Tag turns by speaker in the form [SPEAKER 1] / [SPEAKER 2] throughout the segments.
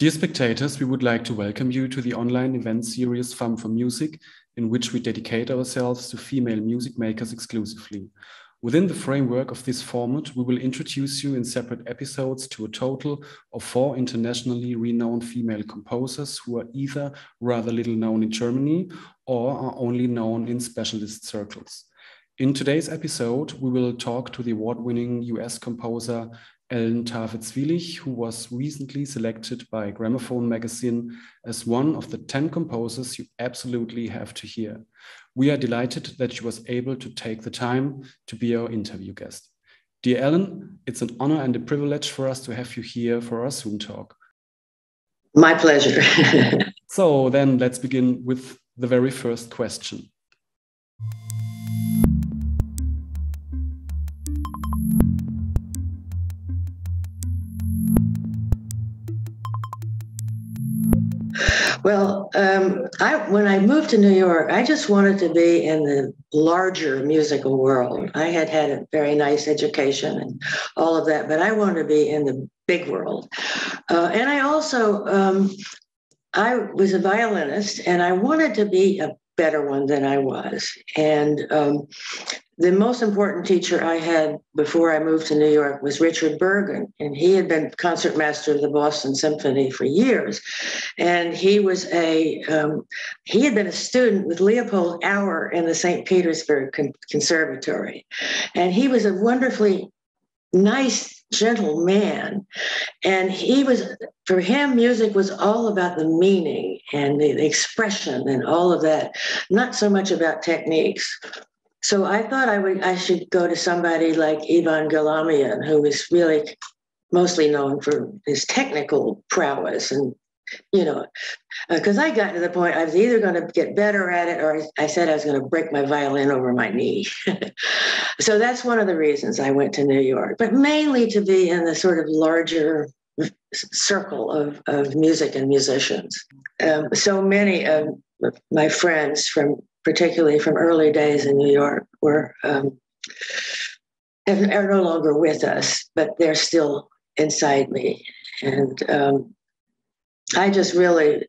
[SPEAKER 1] Dear spectators, we would like to welcome you to the online event series Femmes4Music, in which we dedicate ourselves to female music makers exclusively. Within the framework of this format, we will introduce you in separate episodes to a total of 4 internationally renowned female composers who are either rather little known in Germany or are only known in specialist circles. In today's episode, we will talk to the award-winning US composer Ellen Taaffe Zwilich, who was recently selected by Gramophone Magazine as one of the 10 composers you absolutely have to hear. We are delighted that she was able to take the time to be our interview guest. Dear Ellen, it's an honor and a privilege for us to have you here for our Zoom talk.
[SPEAKER 2] My pleasure.
[SPEAKER 1] So then let's begin with the very first question.
[SPEAKER 2] Well, when I moved to New York, I just wanted to be in the larger musical world. I had had a very nice education and all of that, but I wanted to be in the big world. And I also, I was a violinist, and I wanted to be a better one than I was. And the most important teacher I had before I moved to New York was Richard Bergen, and he had been concertmaster of the Boston Symphony for years. And he was he had been a student with Leopold Auer in the St. Petersburg Conservatory. And he was a wonderfully nice, gentle man. And for him, music was all about the meaning and the expression and all of that, not so much about techniques. So I thought I should go to somebody like Ivan Galamian, who was really mostly known for his technical prowess. And, because I got to the point I was either going to get better at it, or I said I was going to break my violin over my knee. So that's one of the reasons I went to New York, but mainly to be in the sort of larger circle of music and musicians. So many of my friends particularly from early days in New York, are no longer with us, but they're still inside me. And I just really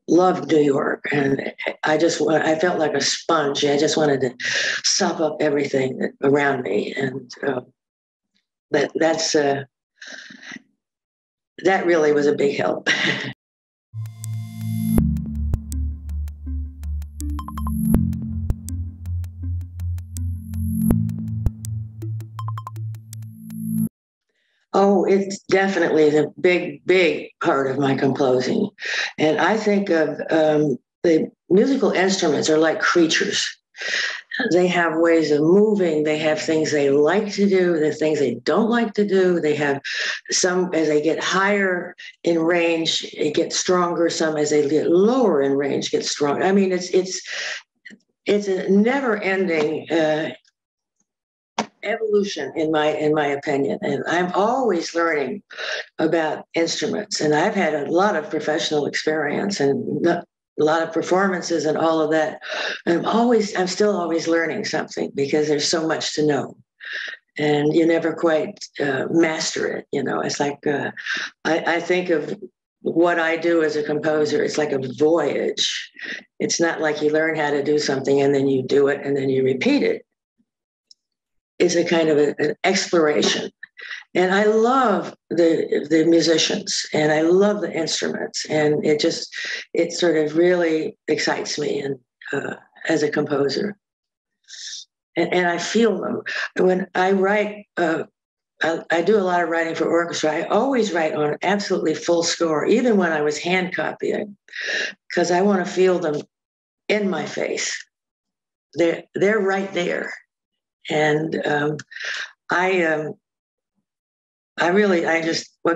[SPEAKER 2] loved New York, and I felt like a sponge. I just wanted to sop up everything around me, and that really was a big help. Oh, it's definitely the big, big part of my composing. And I think of the musical instruments are like creatures. They have ways of moving. They have things they like to do, the things they don't like to do. They have some, as they get higher in range, it gets stronger. Some, as they get lower in range, get stronger. I mean, it's a never-ending evolution in my opinion, and I'm always learning about instruments, and I've had a lot of professional experience and a lot of performances and all of that. And I'm still always learning something, because there's so much to know, and you never quite master it. It's like I think of what I do as a composer, it's like a voyage. It's not like you learn how to do something and then you do it and then you repeat it. Is a kind of an exploration. And I love the musicians, and I love the instruments, and it sort of really excites me as a composer. And I feel them. When I write, I do a lot of writing for orchestra. I always write on absolutely full score, even when I was hand copying, because I want to feel them in my face. They're right there. And what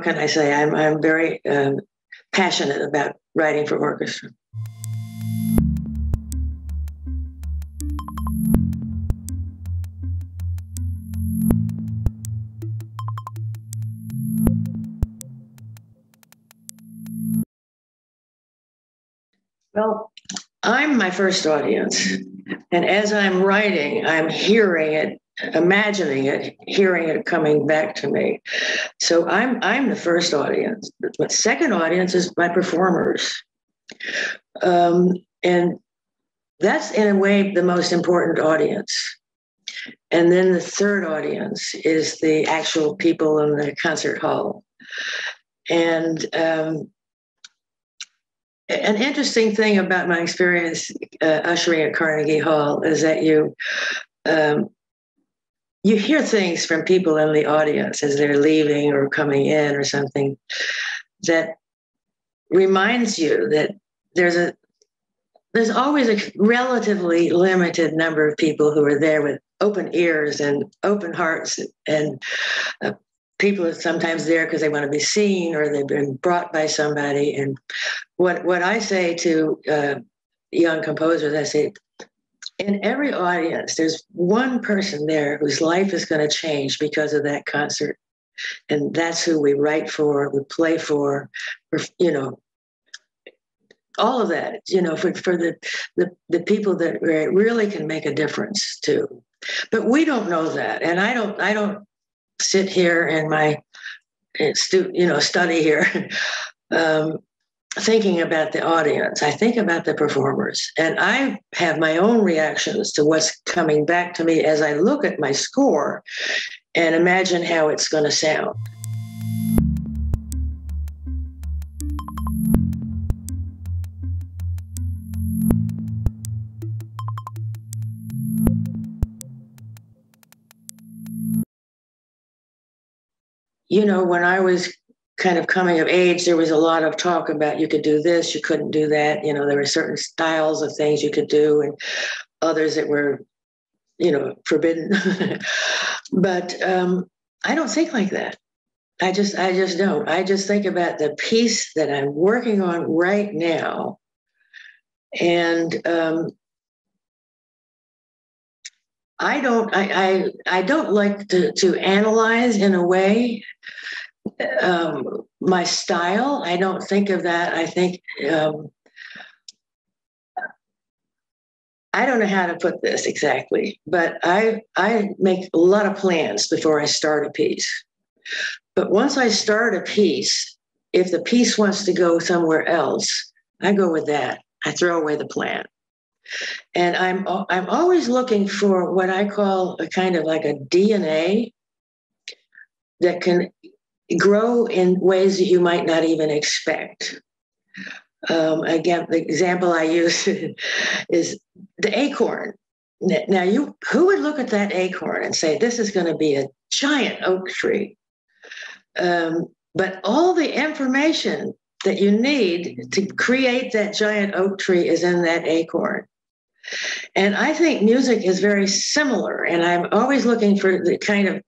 [SPEAKER 2] can I say? I'm very passionate about writing for orchestra. I'm my first audience. And as I'm writing, I'm hearing it imagining it, hearing it coming back to me. So I'm the first audience. The second audience is my performers. And that's in a way the most important audience. And then the third audience is the actual people in the concert hall. And an interesting thing about my experience ushering at Carnegie Hall is that you hear things from people in the audience as they're leaving or coming in or something that reminds you that there's always a relatively limited number of people who are there with open ears and open hearts, and people are sometimes there because they want to be seen or they've been brought by somebody. And what I say to young composers, I say, in every audience, there's one person there whose life is going to change because of that concert. And that's who we write for, we play for, you know, all of that, you know, for the people that really can make a difference too. But we don't know that. And I don't sit here in my study here thinking about the audience. I think about the performers, and I have my own reactions to what's coming back to me as I look at my score and imagine how it's going to sound. You know, when I was kind of coming of age, there was a lot of talk about you could do this, you couldn't do that. You know, there were certain styles of things you could do and others that were, you know, forbidden. But I don't think like that. I just don't. I just think about the piece that I'm working on right now. And I don't like to analyze in a way my style. I don't think of that. I think I don't know how to put this exactly, but I make a lot of plans before I start a piece. But once I start a piece, if the piece wants to go somewhere else, I go with that. I throw away the plan. And I'm always looking for what I call a kind of like a DNA that can grow in ways that you might not even expect. Again, the example I use is the acorn. Now, who would look at that acorn and say, this is going to be a giant oak tree? But all the information that you need to create that giant oak tree is in that acorn. And I think music is very similar. And I'm always looking for the kind of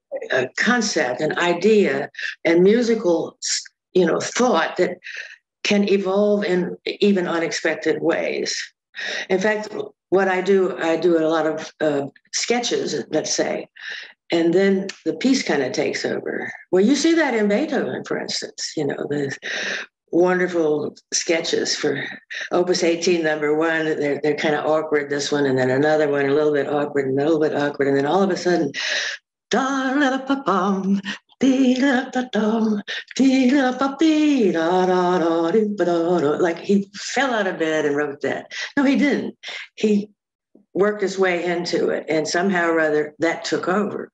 [SPEAKER 2] concept and idea and musical, you know, thought that can evolve in even unexpected ways. In fact, what I do a lot of sketches, let's say, and then the piece kind of takes over. Well, you see that in Beethoven, for instance, you know, the wonderful sketches for Opus 18, number 1. They're kind of awkward, this one, and then another one, a little bit awkward, and a little bit awkward, and then all of a sudden, da-da-da-pa-pum, dee-da-da-dum, dee-da-pa-dee-da-da-da-dee-ba-da-da. Like he fell out of bed and wrote that. No, he didn't. He worked his way into it, and somehow or other that took over.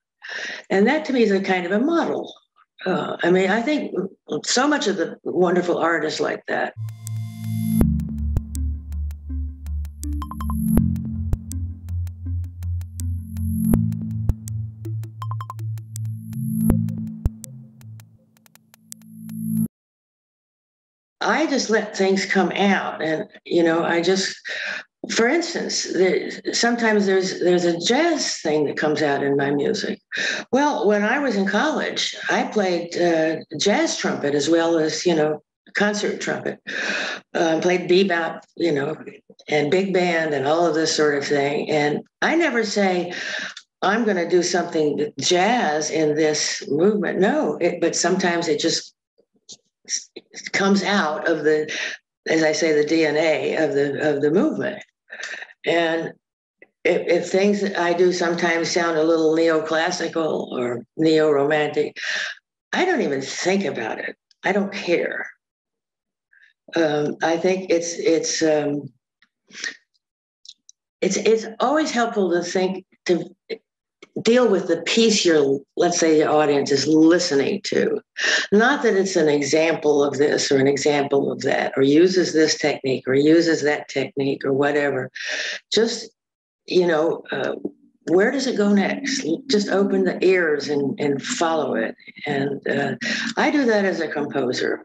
[SPEAKER 2] And that to me is a kind of a model. I mean, I think so much of the wonderful art is like that. I just let things come out, and you know, for instance, sometimes there's a jazz thing that comes out in my music. Well, when I was in college, I played jazz trumpet as well as, you know, concert trumpet. Played bebop, you know, and big band and all of this sort of thing. And I never say, I'm going to do something jazz in this movement. No, but sometimes it just comes out of the, as I say, the DNA of the movement. And if things that I do sometimes sound a little neoclassical or neo-romantic, I don't even think about it. I don't care. I think it's always helpful to deal with the piece let's say the audience is listening to. Not that it's an example of this or an example of that, or uses this technique or uses that technique or whatever. Just, where does it go next? Just open the ears and follow it. And I do that as a composer.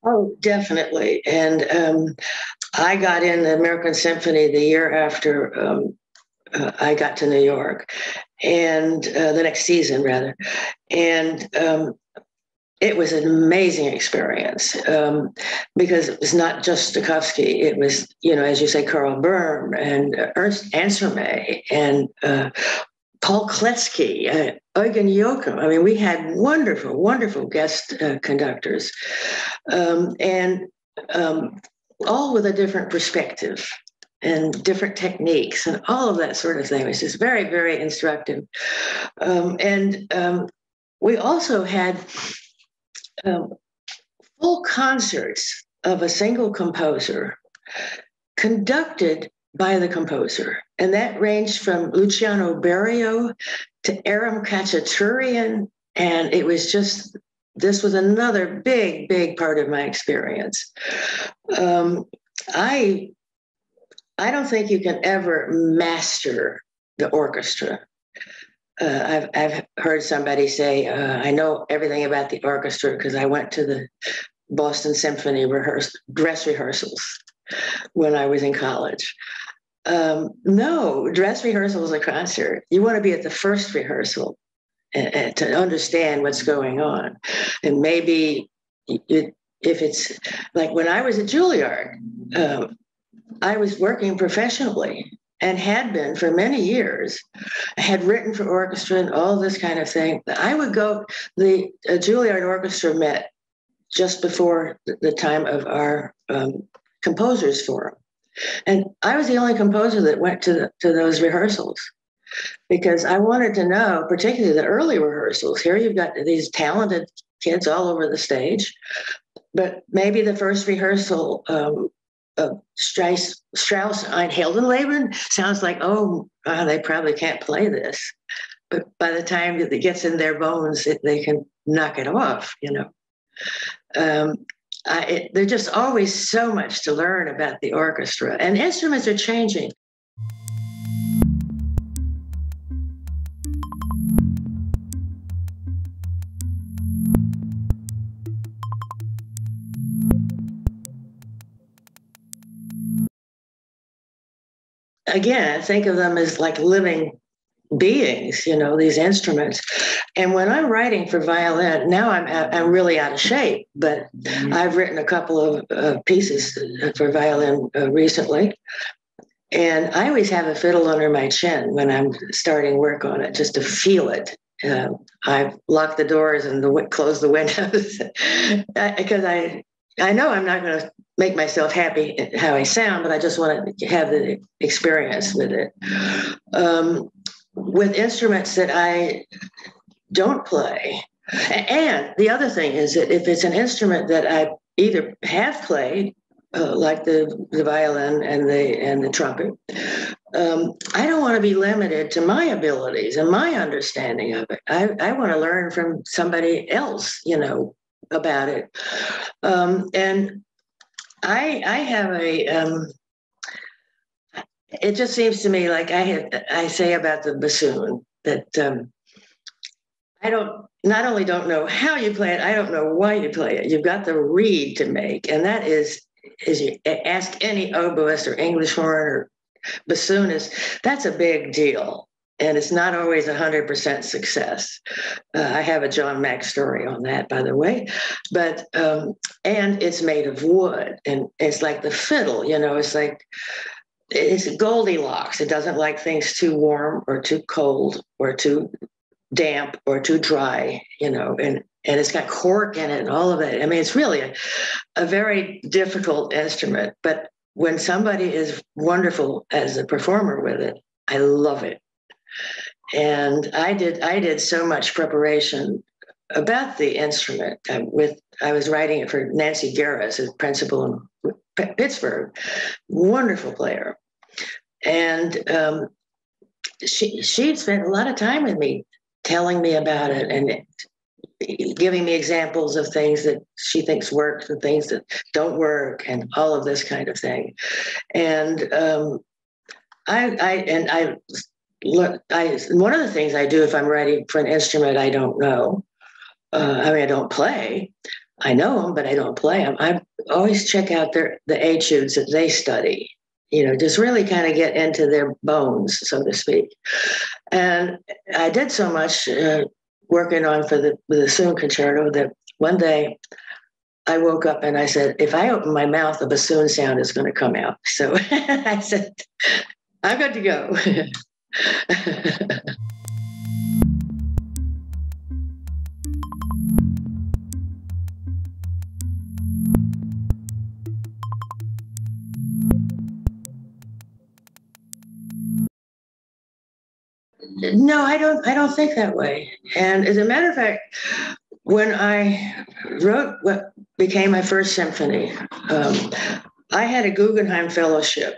[SPEAKER 2] Oh, definitely. And I got in the American Symphony the year after I got to New York, and the next season, rather. And it was an amazing experience because it was not just Stokowski. It was, as you say, Karl Böhm and Ernst Ansermet and Paul Kletzky, Eugen Joachim. I mean, we had wonderful, wonderful guest conductors, and all with a different perspective and different techniques and all of that sort of thing. It was just very, very instructive. And we also had full concerts of a single composer conducted by the composer. And that ranged from Luciano Berio to Aram Khachaturian. And it was just, this was another big, big part of my experience. I don't think you can ever master the orchestra. I've heard somebody say, I know everything about the orchestra because I went to the Boston Symphony dress rehearsals when I was in college. No, dress rehearsal is a concert. You want to be at the first rehearsal to understand what's going on. And maybe if it's like when I was at Juilliard, I was working professionally and had been for many years. I had written for orchestra and all this kind of thing. I would go, the Juilliard Orchestra met just before the time of our Composers Forum. And I was the only composer that went to those rehearsals because I wanted to know, particularly the early rehearsals. Here you've got these talented kids all over the stage, but maybe the first rehearsal of Strauss Ein Heldenleben sounds like, they probably can't play this. But by the time that it gets in their bones, they can knock it off, There's just always so much to learn about the orchestra, and instruments are changing. Again, I think of them as like living beings, these instruments. And when I'm writing for violin, now I'm really out of shape, but I've written a couple of pieces for violin recently. And I always have a fiddle under my chin when I'm starting work on it, just to feel it. I've locked the doors and closed the windows because I know I'm not going to make myself happy how I sound, but I just want to have the experience with it. With instruments that I don't play. And the other thing is that if it's an instrument that I either have played, like the violin and the trumpet, I don't want to be limited to my abilities and my understanding of it. I want to learn from somebody else, about it. And I have it just seems to me like I say about the bassoon that I not only don't know how you play it, I don't know why you play it. You've got the reed to make, and that is you ask any oboist or English horn or bassoonist, that's a big deal. And it's not always 100% success. I have a John Mack story on that, by the way. But, and it's made of wood. And it's like the fiddle, it's like it's Goldilocks. It doesn't like things too warm or too cold or too damp or too dry, you know, and it's got cork in it and all of it. I mean, it's really a very difficult instrument, but when somebody is wonderful as a performer with it, I love it. And I did so much preparation about the instrument. I was writing it for Nancy Garris, a principal in Pittsburgh, wonderful player. And she spent a lot of time with me, telling me about it and giving me examples of things that she thinks work and things that don't work and all of this kind of thing. And one of the things I do if I'm writing for an instrument I don't know, I mean, I don't play. I know them, but I don't play them. I always check out the etudes that they study, you know, just really kind of get into their bones, so to speak. And I did so much working on for the bassoon concerto that one day I woke up and I said, if I open my mouth, a bassoon sound is going to come out. So I said, I'm good to go. No, I don't think that way. And as a matter of fact, when I wrote what became my first symphony, I had a Guggenheim Fellowship,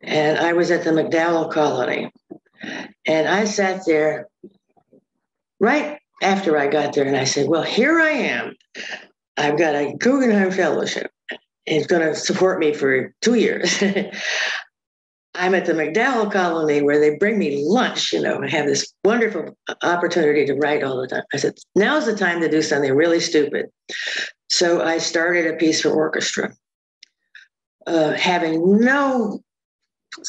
[SPEAKER 2] and I was at the MacDowell Colony. And I sat there right after I got there, and I said, well, here I am. I've got a Guggenheim Fellowship. It's going to support me for 2 years. I'm at the MacDowell Colony where they bring me lunch, you know, and have this wonderful opportunity to write all the time. I said, now's the time to do something really stupid. So I started a piece for orchestra, having no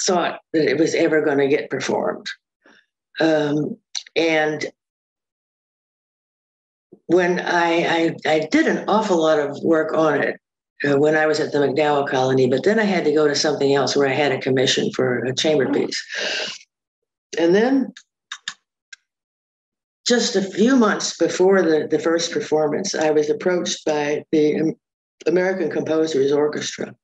[SPEAKER 2] thought that it was ever going to get performed. And when I did an awful lot of work on it, when I was at the MacDowell Colony, but then I had to go to something else where I had a commission for a chamber piece. And then just a few months before the first performance, I was approached by the American Composers Orchestra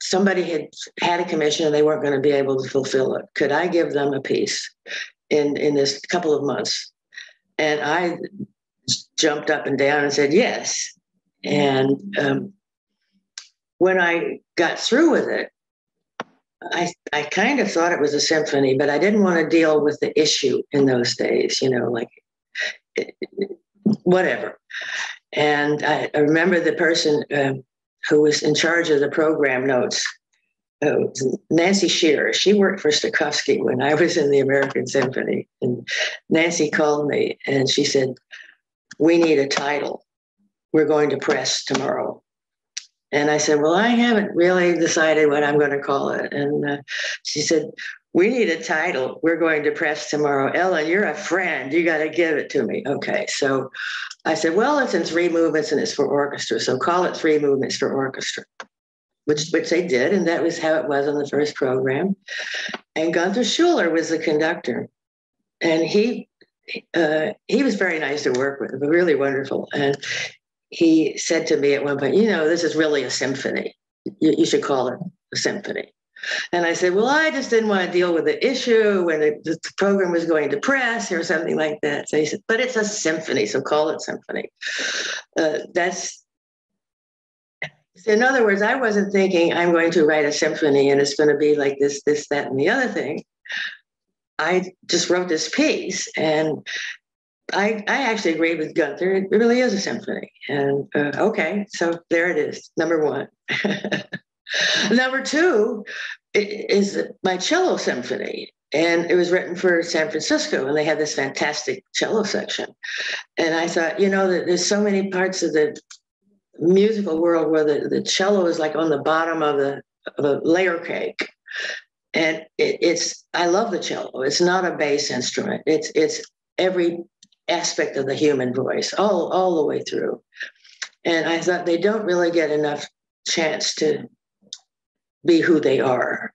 [SPEAKER 2] somebody had a commission and they weren't going to be able to fulfill it. Could I give them a piece in this couple of months? And I jumped up and down and said yes. And when I got through with it, I kind of thought it was a symphony, but I didn't want to deal with the issue in those days, you know, like whatever. And I remember the person who was in charge of the program notes, Nancy Shearer. She worked for Stokowski when I was in the American Symphony. And Nancy called me and she said, we need a title. We're going to press tomorrow. And I said, well, I haven't really decided what I'm going to call it. And she said, we need a title. We're going to press tomorrow. Ellen, you're a friend. You got to give it to me. Okay. So I said, well, it's in 3 movements and it's for orchestra. So call it 3 movements for orchestra, which they did. And that was how it was on the first program. And Gunther Schuller was the conductor. And he was very nice to work with, but really wonderful. And he said to me at one point, you know, this is really a symphony. You should call it a symphony. And I said, well, I just didn't want to deal with the issue when the program was going to press or something like that. So he said, but it's a symphony, so call it symphony. In other words, I wasn't thinking I'm going to write a symphony and it's going to be like this, that, and the other thing. I just wrote this piece, and I actually agreed with Gunther. It really is a symphony. And okay, so there it is, number 1. Number 2 is my cello symphony. And it was written for San Francisco, and they had this fantastic cello section. And I thought, you know, there's so many parts of the musical world where the cello is like on the bottom of a layer cake. And I love the cello. It's not a bass instrument. It's every aspect of the human voice, all the way through. And I thought they don't really get enough chance to be who they are.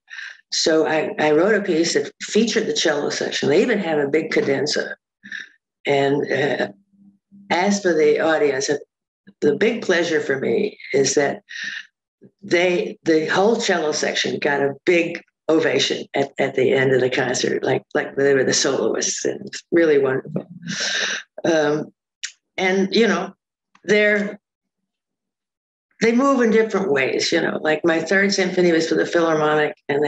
[SPEAKER 2] So I wrote a piece that featured the cello section. They even have a big cadenza. And as for the audience, the big pleasure for me is that the whole cello section got a big ovation at the end of the concert, like they were the soloists, and it's really wonderful. And you know, they move in different ways. You know, like my third symphony was for the Philharmonic, and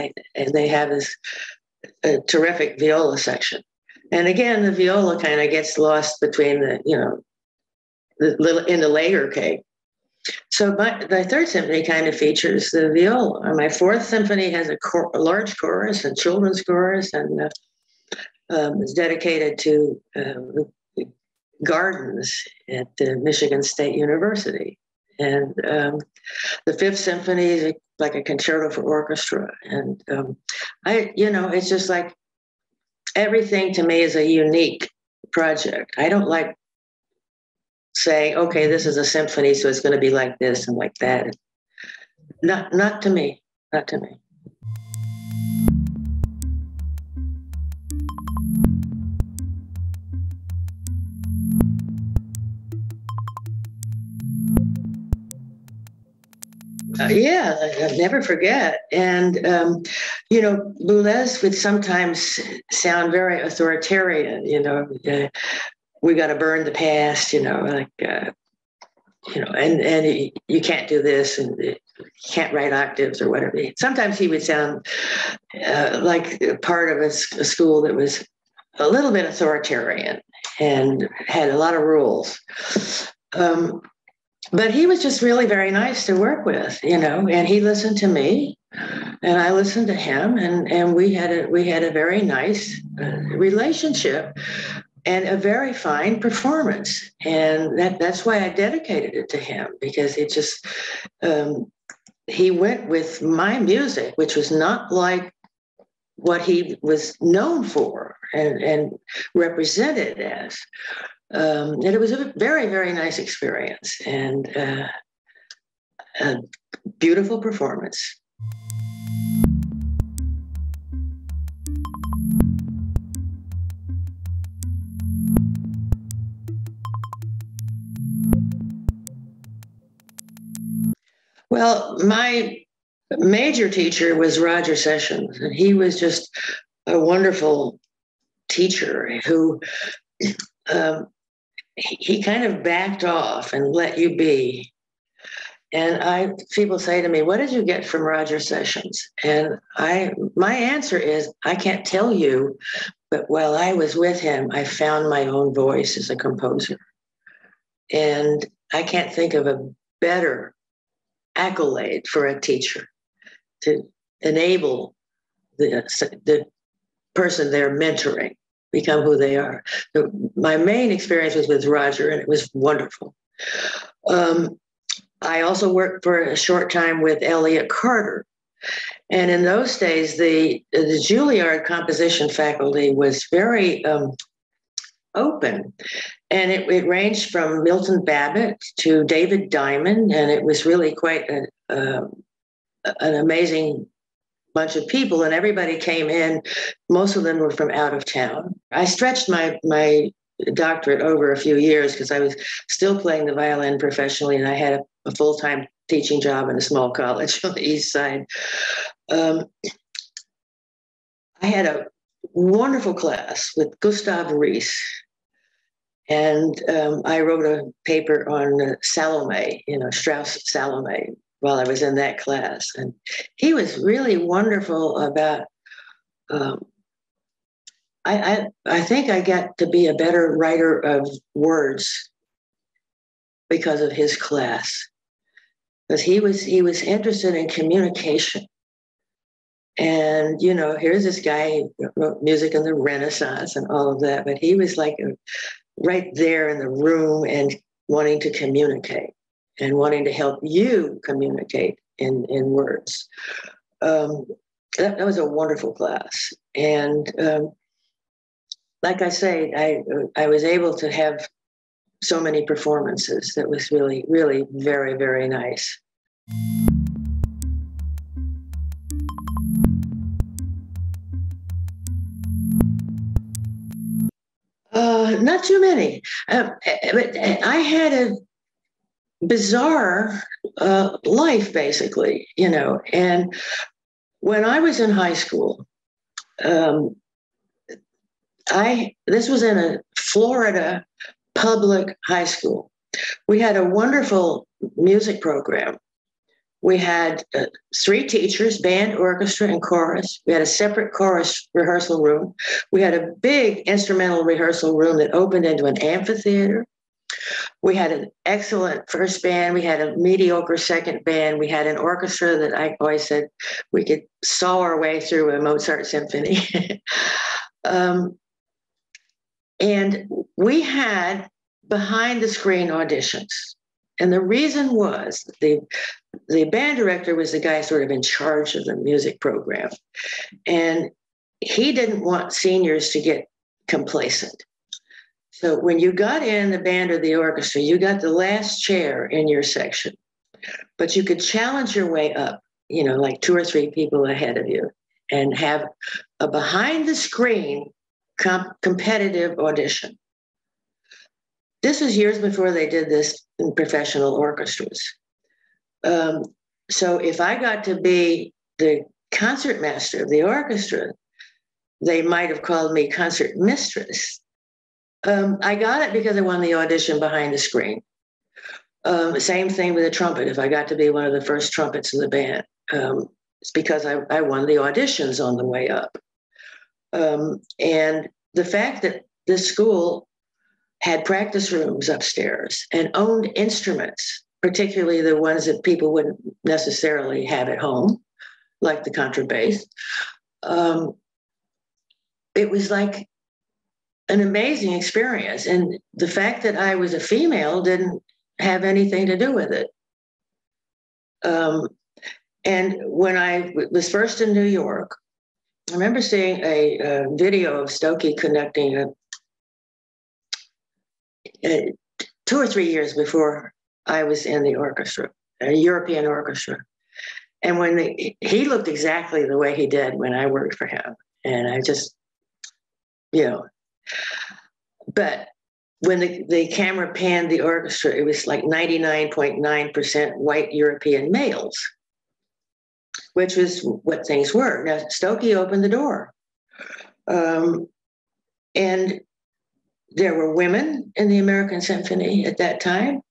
[SPEAKER 2] they have this terrific viola section. And again, the viola kind of gets lost between the little in the layer cake. So my third symphony kind of features the viola. And my fourth symphony has a large chorus and children's chorus, and is dedicated to gardens at Michigan State University. And the fifth symphony is like a concerto for orchestra. And it's just like everything to me is a unique project. I don't like saying, okay, this is a symphony, so it's going to be like this and like that. Not to me. Not to me. Yeah, I'll never forget. And, Boulez would sometimes sound very authoritarian, we got to burn the past, and you can't do this, and you can't write octaves or whatever. Sometimes he would sound like part of a school that was a little bit authoritarian and had a lot of rules. But he was just really very nice to work with, and he listened to me and I listened to him, and we had a very nice relationship and a very fine performance. And that's why I dedicated it to him, because it just, he went with my music, which was not like what he was known for and represented as. And it was a very, very nice experience and a beautiful performance. Well, my major teacher was Roger Sessions, and he was just a wonderful teacher who he kind of backed off and let you be. And people say to me, what did you get from Roger Sessions? And my answer is, I can't tell you, but while I was with him, I found my own voice as a composer. And I can't think of a better accolade for a teacher to enable the person they're mentoring become who they are. So my main experience was with Roger, and it was wonderful. I also worked for a short time with Elliott Carter. And in those days, the Juilliard composition faculty was very open. And it ranged from Milton Babbitt to David Diamond, and it was really quite an amazing bunch of people, and everybody came in. Most of them were from out of town. I stretched my doctorate over a few years because I was still playing the violin professionally, and I had a full-time teaching job in a small college on the East Side. I had a wonderful class with Gustav Reese, and I wrote a paper on Salome, Strauss' Salome, while I was in that class. And he was really wonderful about, I think I got to be a better writer of words because of his class. Because he was interested in communication. And, here's this guy who wrote music in the Renaissance and all of that, but he was like right there in the room and wanting to communicate and wanting to help you communicate in words. That was a wonderful class. And like I say, I was able to have so many performances that was really, really very, very nice. Not too many. But I had a bizarre life, basically, you know. And when I was in high school, this was in a Florida public high school. We had a wonderful music program. We had 3 teachers, band, orchestra, and chorus. We had a separate chorus rehearsal room. We had a big instrumental rehearsal room that opened into an amphitheater. We had an excellent first band. We had a mediocre second band. We had an orchestra that I always said we could saw our way through a Mozart symphony. And we had behind the screen auditions. And the reason was the band director was the guy sort of in charge of the music program. And he didn't want seniors to get complacent. So when you got in the band or the orchestra, you got the last chair in your section, but you could challenge your way up, you know, like 2 or 3 people ahead of you, and have a behind the screen competitive audition. This was years before they did this in professional orchestras. So if I got to be the concertmaster of the orchestra, they might have called me concert mistress. I got it because I won the audition behind the screen. Same thing with the trumpet. If I got to be one of the first trumpets in the band, it's because I won the auditions on the way up. And the fact that this school had practice rooms upstairs and owned instruments, particularly the ones that people wouldn't necessarily have at home, like the contrabass, it was like an amazing experience. And the fact that I was a female didn't have anything to do with it. And when I was first in New York, I remember seeing a video of Stokey conducting 2 or 3 years before I was in the orchestra, a European orchestra. And when he looked exactly the way he did when I worked for him. And I just, you know, but when the camera panned the orchestra, it was like 99.9% white European males, which was what things were. Now, Stokey opened the door. And there were women in the American Symphony at that time.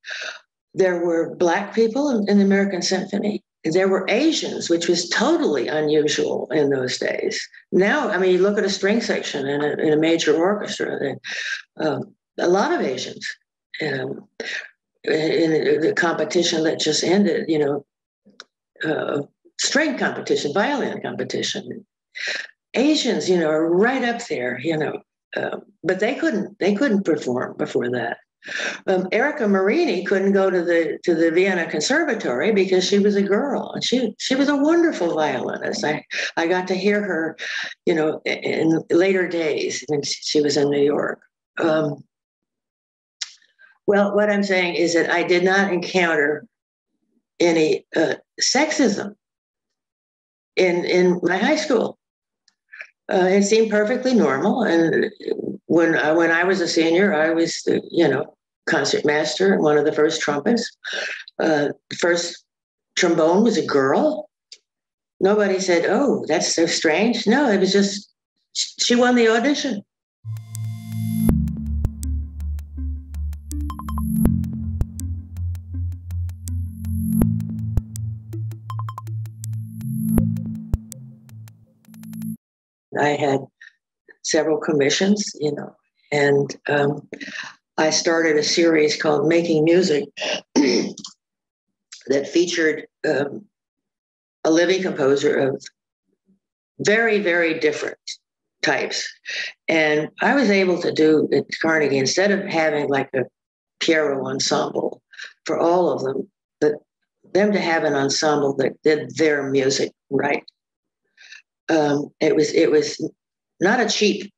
[SPEAKER 2] There were Black people in the American Symphony. There were Asians, which was totally unusual in those days. Now, I mean, you look at a string section in a major orchestra, a lot of Asians. In the competition that just ended, you know, string competition, violin competition. Asians, you know, are right up there, you know, but they couldn't perform before that. Erica Marini couldn't go to the Vienna Conservatory because she was a girl, and she was a wonderful violinist. I got to hear her, you know, in later days when she was in New York. Well, what I'm saying is that I did not encounter any sexism in my high school. It seemed perfectly normal. And when I was a senior, I was the, you know, concertmaster and one of the first trumpets. The first trombone was a girl. Nobody said, "Oh, that's so strange." No, it was just she won the audition. I had several commissions, you know, and I started a series called Making Music that featured a living composer of very, very different types. And I was able to do at Carnegie, instead of having like a Piero ensemble for all of them, but them to have an ensemble that did their music right. It was not a cheap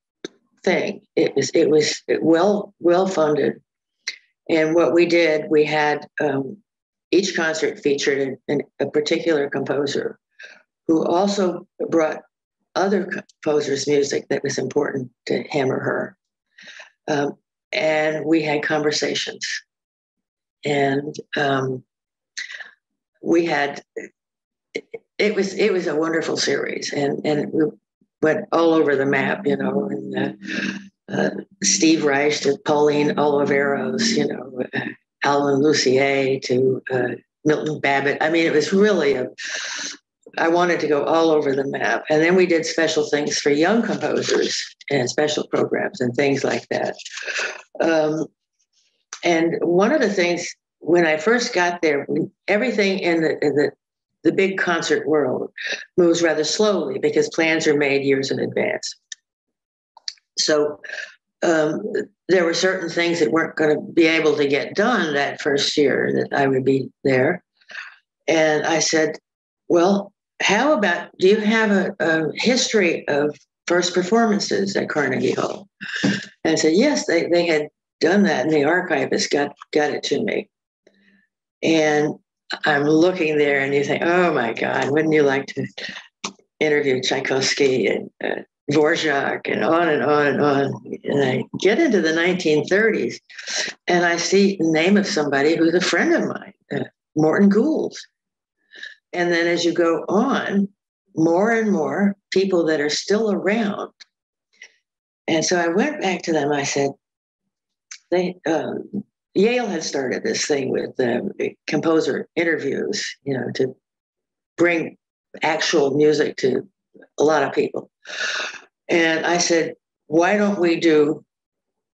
[SPEAKER 2] thing. It was well funded. And what we did, we had each concert featured a particular composer who also brought other composers' music that was important to him or her. and we had conversations. And we had, it was a wonderful series, and we went all over the map, you know, and Steve Reich to Pauline Oliveros, you know, Alan Lucier to Milton Babbitt. I mean, it was really I wanted to go all over the map. And then we did special things for young composers and special programs and things like that. And one of the things, when I first got there, everything in the big concert world moves rather slowly because plans are made years in advance. So there were certain things that weren't going to be able to get done that first year that I would be there. And I said, well, how about, do you have a history of first performances at Carnegie Hall? And I said, yes, they had done that, and the archivist got it to me. And I'm looking there, and you think, oh my God, wouldn't you like to interview Tchaikovsky and Dvorak and on and on and on. And I get into the 1930s, and I see the name of somebody who's a friend of mine, Morton Gould. And then as you go on, more and more people that are still around. And so I went back to them. I said, Yale had started this thing with composer interviews, you know, to bring actual music to a lot of people. And I said, why don't we do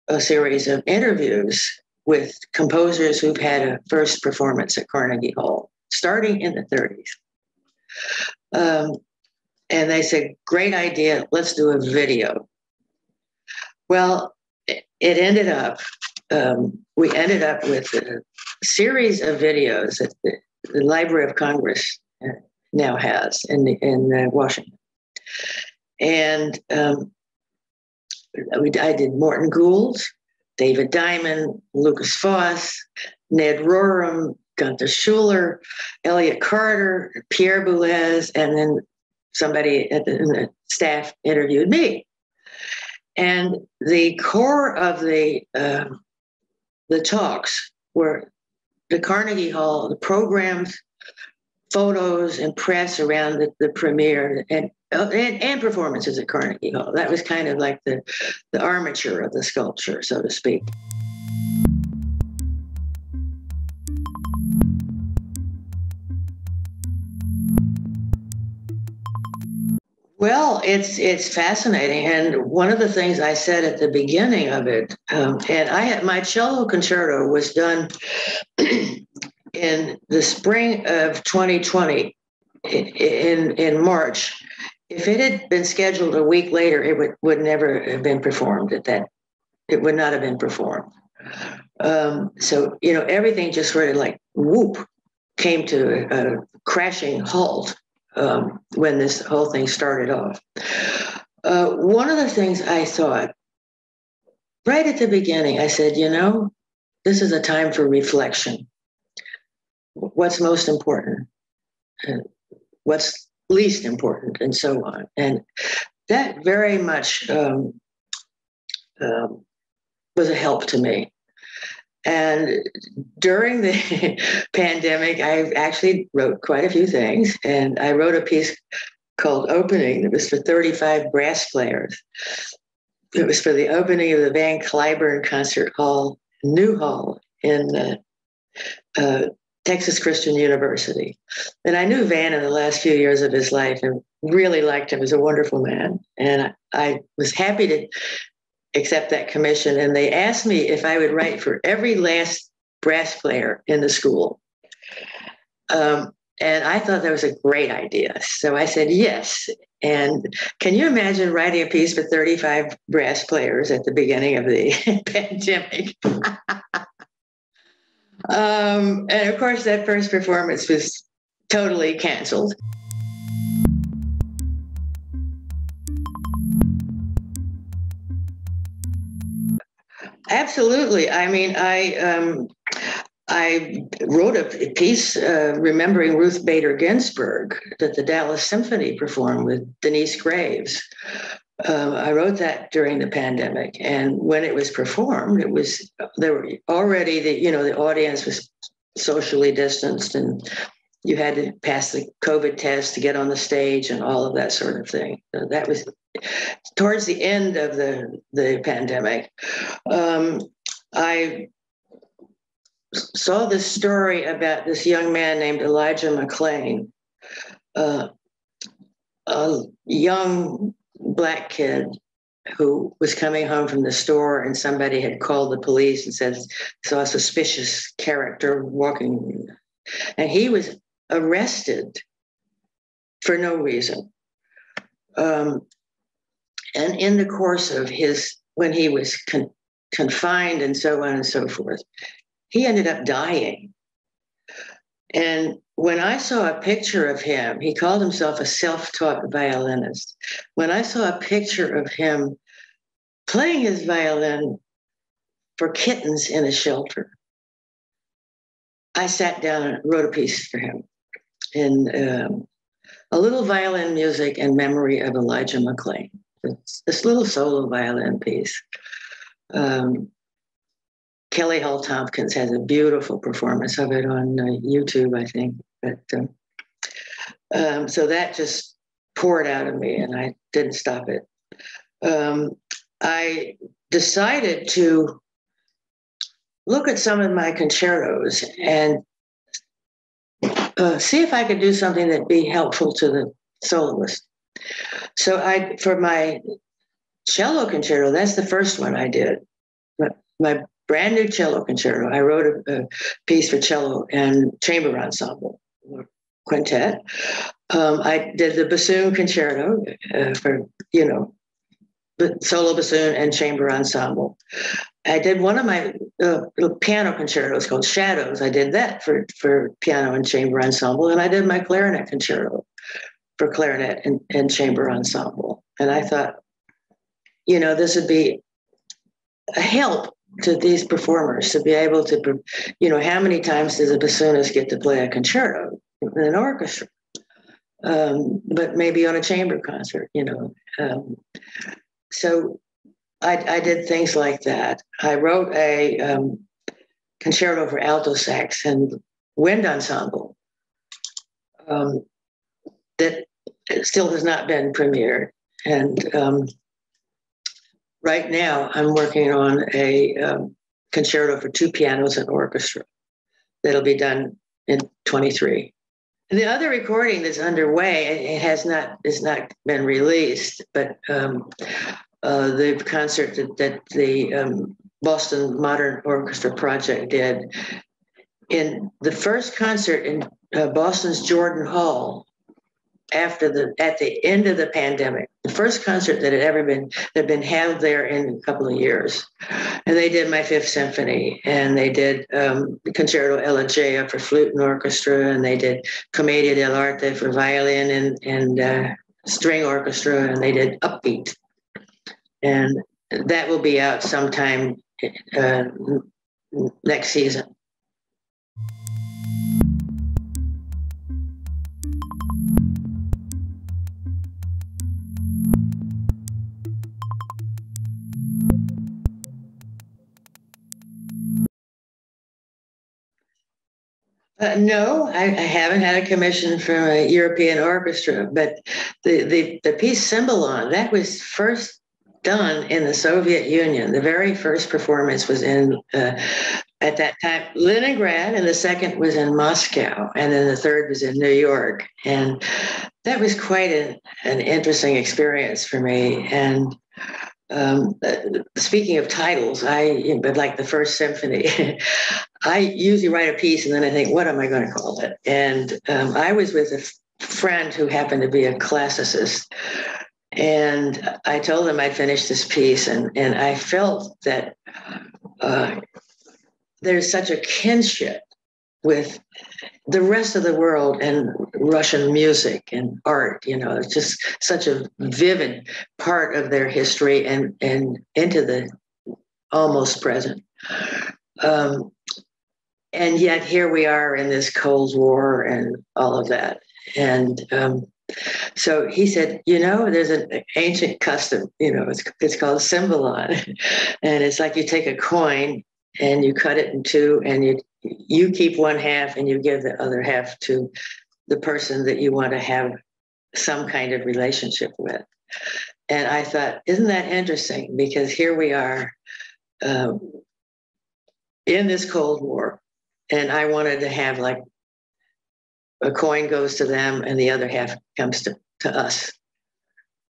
[SPEAKER 2] a series of interviews with composers who've had a first performance at Carnegie Hall, starting in the 30s. And they said, great idea, let's do a video. Well, it ended up, we ended up with a series of videos that the Library of Congress now has in Washington. And I did Morton Gould, David Diamond, Lucas Foss, Ned Rorem, Gunther Schuller, Elliott Carter, Pierre Boulez, and then somebody in the staff interviewed me. And the core of the talks were the Carnegie Hall, the programs, photos, and press around the premiere, and performances at Carnegie Hall. That was kind of like the armature of the sculpture, so to speak. Well, it's fascinating, and one of the things I said at the beginning of it, and my cello concerto was done in the spring of 2020, in March. If it had been scheduled a week later, it would never have been performed at that. It would not have been performed. So, you know, everything just sort of like whoop came to a crashing halt when this whole thing started off. One of the things I thought right at the beginning, I said, you know, this is a time for reflection. What's most important? What's least important, and so on. And that very much was a help to me. And during the pandemic, I actually wrote quite a few things. And I wrote a piece called Opening. It was for 35 brass players. It was for the opening of the Van Cliburn Concert Hall, New Hall in Texas Christian University. And I knew Van in the last few years of his life and really liked him. He was a wonderful man. And I was happy to accept that commission. And they asked me if I would write for every last brass player in the school. And I thought that was a great idea. So I said, yes. And can you imagine writing a piece for 35 brass players at the beginning of the pandemic? And of course, that first performance was totally canceled. Absolutely. I mean, I wrote a piece remembering Ruth Bader Ginsburg that the Dallas Symphony performed with Denise Graves. I wrote that during the pandemic, and when it was performed, there were already the audience was socially distanced, and you had to pass the COVID test to get on the stage and all of that sort of thing. So that was towards the end of the pandemic. I saw this story about this young man named Elijah McClain, a young Black kid who was coming home from the store, and somebody had called the police and said saw a suspicious character walking, and he was arrested for no reason. And in the course of when he was confined and so on and so forth, he ended up dying. And when I saw a picture of him, he called himself a self-taught violinist. When I saw a picture of him playing his violin for kittens in a shelter, I sat down and wrote a piece for him in a little violin music in memory of Elijah McClain. It's this little solo violin piece. Kelly Hull Tompkins has a beautiful performance of it on YouTube, I think. But so that just poured out of me, and I didn't stop it. I decided to look at some of my concertos and see if I could do something that'd be helpful to the soloist. So for my cello concerto, that's the first one I did. My brand new cello concerto, I wrote a piece for cello and chamber ensemble quintet. I did the bassoon concerto for, solo bassoon and chamber ensemble. I did one of my little piano concertos called Shadows. I did that for piano and chamber ensemble. And I did my clarinet concerto for clarinet and chamber ensemble. And I thought, this would be a help to these performers to be able to, how many times does a bassoonist get to play a concerto in an orchestra? But maybe on a chamber concert, So I did things like that. I wrote a concerto for alto sax and wind ensemble that still has not been premiered. And right now I'm working on a concerto for two pianos and orchestra that'll be done in 23. The other recording that's underway, it's not been released, but the concert that the Boston Modern Orchestra Project did, in the first concert in Boston's Jordan Hall at the end of the pandemic, the first concert that had been held there in a couple of years. And they did my Fifth Symphony, and they did Concerto Elegea for flute and orchestra, and they did Commedia dell'arte for violin and string orchestra, and they did Upbeat. And that will be out sometime next season. No, I haven't had a commission from a European orchestra, but the piece Cymbalon, that was first done in the Soviet Union. The very first performance was in, at that time, Leningrad, and the second was in Moscow, and then the third was in New York. And that was quite an interesting experience for me. And speaking of titles, but like the First Symphony, I usually write a piece and then I think, what am I going to call it? And I was with a friend who happened to be a classicist, and I told him I'd finished this piece, and I felt that there's such a kinship with the rest of the world and Russian music and art. It's just such a vivid part of their history and into the almost present. And yet here we are in this Cold War and all of that. And So he said, there's an ancient custom, it's called symbolon. And it's like you take a coin and you cut it in two, and you keep one half and you give the other half to the person that you want to have some kind of relationship with. And I thought, isn't that interesting? Because here we are in this Cold War, and I wanted to have like a coin goes to them and the other half comes to us.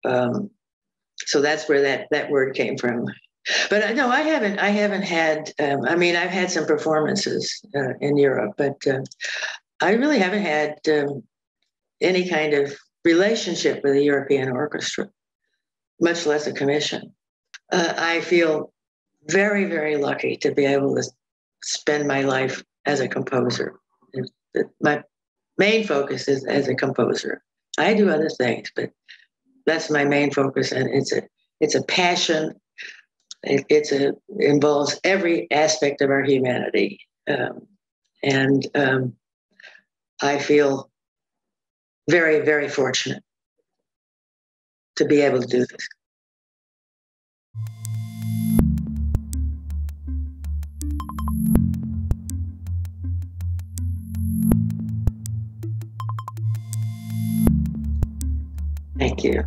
[SPEAKER 2] So that's where that word came from. But no, I haven't had, I've had some performances in Europe, but I really haven't had any kind of relationship with a European orchestra, much less a commission. I feel very, very lucky to be able to spend my life as a composer. My main focus is as a composer. I do other things, but that's my main focus, and it's a passion. It involves every aspect of our humanity, and I feel very, very fortunate to be able to do this. Thank you.